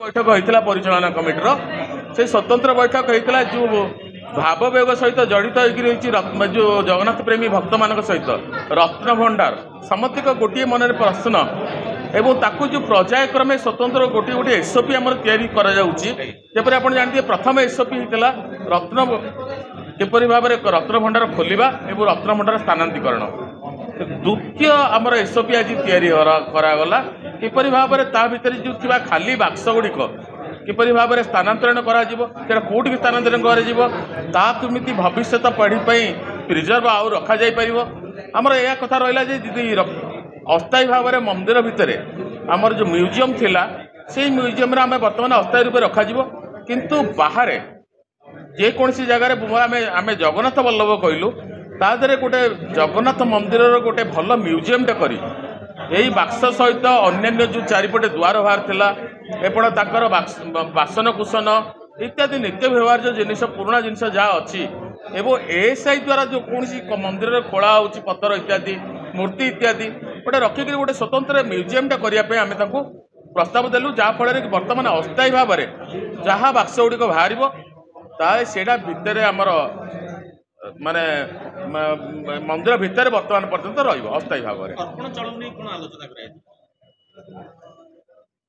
बैठक होता परिचालना कमिटर से स्वतंत्र बैठक होता जो भाववेग सहित जड़ित हो जो जगन्नाथ प्रेमी भक्त मान सहित रत्न भंडार समस्त गोटे मन प्रश्न एवं ताकू जो पर्यायक्रमे स्वतंत्र गोटे गोटे एसओपी आम जपरी आप जानते प्रथम एसओपी होता रत्न किपरि भाव में रत्न भंडार खोलिबा एवं रत्न भंडार स्थानांतरीकरण द्वितीय आमर एसओपी आज करागला किपरि भाव में ता भीतर जो थिबा खाली बाक्स गुड़िक किपरि भाव में स्थानांतरण करा कौटी स्थानांतरण करमिति भविष्य पढ़ी प्रिजर्व आउ रखा जाई परिबो। आमर यह कथा रहा दीदी अस्थायी भाव में मंदिर भितर आमर जो म्यूजियम थिला से म्यूजियम आम बर्तमान अस्थायी रूप रखा किंतु बाहर जेकोसी जगह आम जगन्नाथ वल्लभ कहलु तादे गोटे जगन्नाथ मंदिर गोटे भल म्यूजियमटे करी यही बाक्स सहित अन्य जो चारिपटे द्वार बाहर थिला एपट ताकर बासन कुसन इत्यादि नित्य व्यवहार जो जिनिस पुराना जिनिस जहाँ अच्छी एवं एएसआई द्वारा जो कौन मंदिर खोला हो पत्थर इत्यादि मूर्ति इत्यादि गोटे रखिक गोटे स्वतंत्र म्यूजियमटा करने आम प्रस्ताव देलु जहाँफल कि बर्तमान अस्थायी भाव में जहाँ बाक्स गुड़िक बाहर सेटा भितर आमर माने मंदिर भितर वर्तमान पर्यंत रस्थायी भाव में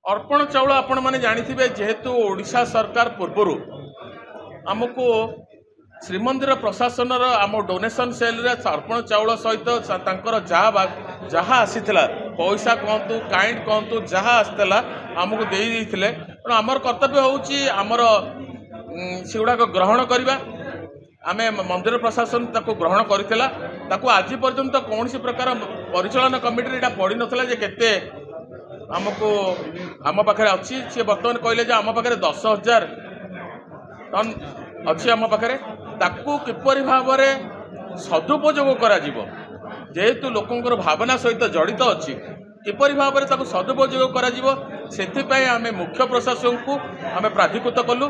अर्पण चाउल आपण मैंने जानी जेहेतु ओडिशा सरकार पूर्वर आमको श्रीमंदिर प्रशासन आम डोनेशन सेल रे अर्पण चाउल सहित जहाँ आसीला पैसा कहतु काइंड कहतु जहाँ आसला आमको देते आमर कर्तव्य होची आमर सेगुड़ाक ग्रहण करवा आम मंदिर प्रशासन ताको ग्रहण करथिला ताको आज पर्यंत कौन प्रकार परिचालन कमिटी एटा पड़ी नथिला जे केते आमको आम पाखे अच्छी सी बर्तमान कहले आम पाखे 10,000 टन अच्छी आम पाखे ताकू किपरि भाव में सदुपयोग करा जेहेतु लोकंर भावना सहित जड़ित अच्छी किपरि भाव में ताकू सदुपयोग करा सेथिपाई आम मुख्य प्रशासन को आम प्राधिकृत कलु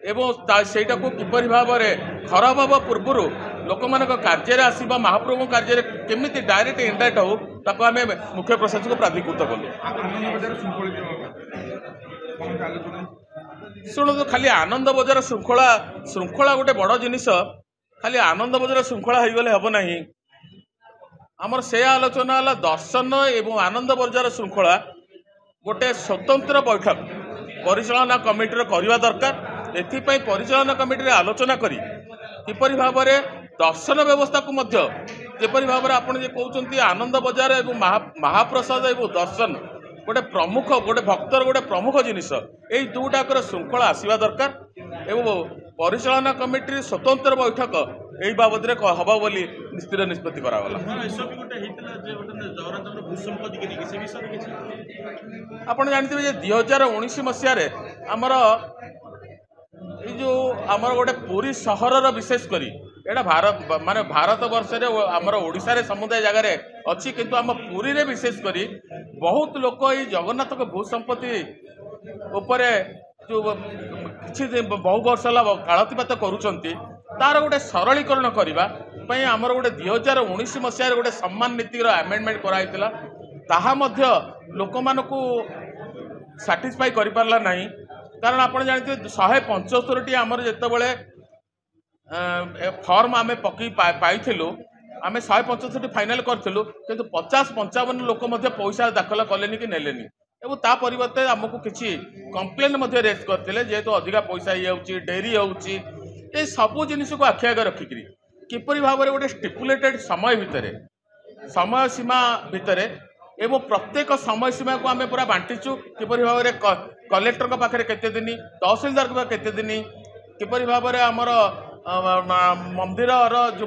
एवं सेटा को किपरि भाव में खराब हवा पूर्व लोक मान कार्य आसवा महाप्रभु कार्य केमी डायरेक्ट इनडायरेक्ट हो ताको आम मुख्य प्रशासन को प्राधिकृत कलु। शुणु खाली आनंद बजार श्रृंखला श्रृंखला गोटे बड़ जिनिस खाली आनंद बजार श्रृंखला हो गले हम ना आमर से आलोचना है दर्शन एवं आनंद बजार श्रृंखला गोटे स्वतंत्र बैठक परिचालना कमिटी करवा दरकार एथिपाई परिचालना कमिटी आलोचना करी किपरि भाव में दर्शन व्यवस्था को जेपरि भाव में आपड़ कहते आनंद बजार एवं महाप्रसाद एवं दर्शन गोटे प्रमुख गोटे भक्तर गोटे प्रमुख जिनिस यही दुटाकर श्रृंखला आसवा दरकार एवं परिचालना कमिटी स्वतंत्र बैठक यही बाबद हम बोली स्थिर निष्पत्ति करागला। आप जानते 2019 मसीह आमर जो आमर गोटे पुरी सहर विशेष करी एटा भारत माने भारत वर्ष आमर ओडिशा रे समुदाय जगार अच्छी किंतु आम पुरी रे विशेष करी बहुत लोक ये जगन्नाथ भू संपत्ति उपरे जो किसी बहु वर्ष कालतीपात करुँच तार गोटे सरलीकरण करने आमर गोटे 2019 मसीह गोटे सम्मान नीतिर आमेंडमेंट कराइला ताहा मध्य लोक मानकू साटिस्फाई कर पारला नहीं कारण आप जानते 175 आमर जितेबले फॉर्म आम पकई पाइलु आम 175 फाइनाल करूँ किंतु 50-55 लोक पैसा दाखल कले कि नेलेनी एवं ता परिवर्ते आमको किसी कंप्लेन रेज करते जेहेतु अधिका पैसा हो डेरी होची ये सबू जिन को आखि आगे रखिक किपरि भाव में गोटे स्टिपुलेटेड समय भितर समय सीमा भितर एवं प्रत्येक समय सीमा को आम पूरा बांटीचु किपरि भाव में कलेक्टर पाखे केते दिन तहसिलदार के केते दिन किपरि भाव में आमर मंदिर जो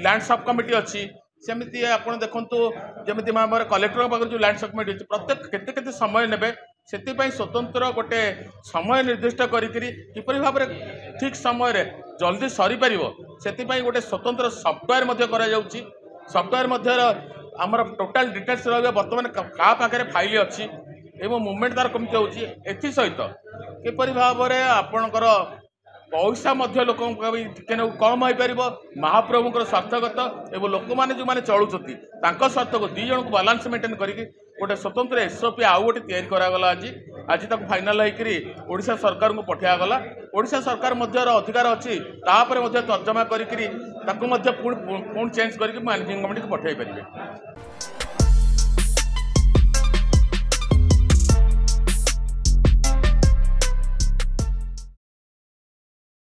लैंड सब कमिटी अच्छी सेमती आप देखु जमी आम कलेक्टर पाखे जो लैंड सब कमिटी अच्छी प्रत्येक केते केते समय ने से स्वतंत्र गोटे समय निर्दिष्ट किपरि भाव में ठीक समय जल्दी सरी पार से गोटे स्वतंत्र सफ्टवेयर सफ्टवेयर आमर टोटाल डिटेल्स रहा बर्तमान क्या पाखे फाइल अच्छी एवं मुवमेंट तार कमी होती सहित किपरि भाव में आपणकर पैसा लोक कम हो पार महाप्रभुଙ୍କର स्वार्थगत एवं लोक मैंने जो मैंने चलुच्च स्वार्थ को दी जन को बालांस मेंटेन करके गोटे स्वतंत्र एसओपी आउ गोटे तैयारी करागला आज आज तक फाइनाल होकर ओडिशा सरकार को पठागला ओडिशा सरकार अधिकार अच्छी तर्जमा करके पुणी चेंज करके मैनेजिंग कमिटी को पठाई पारे।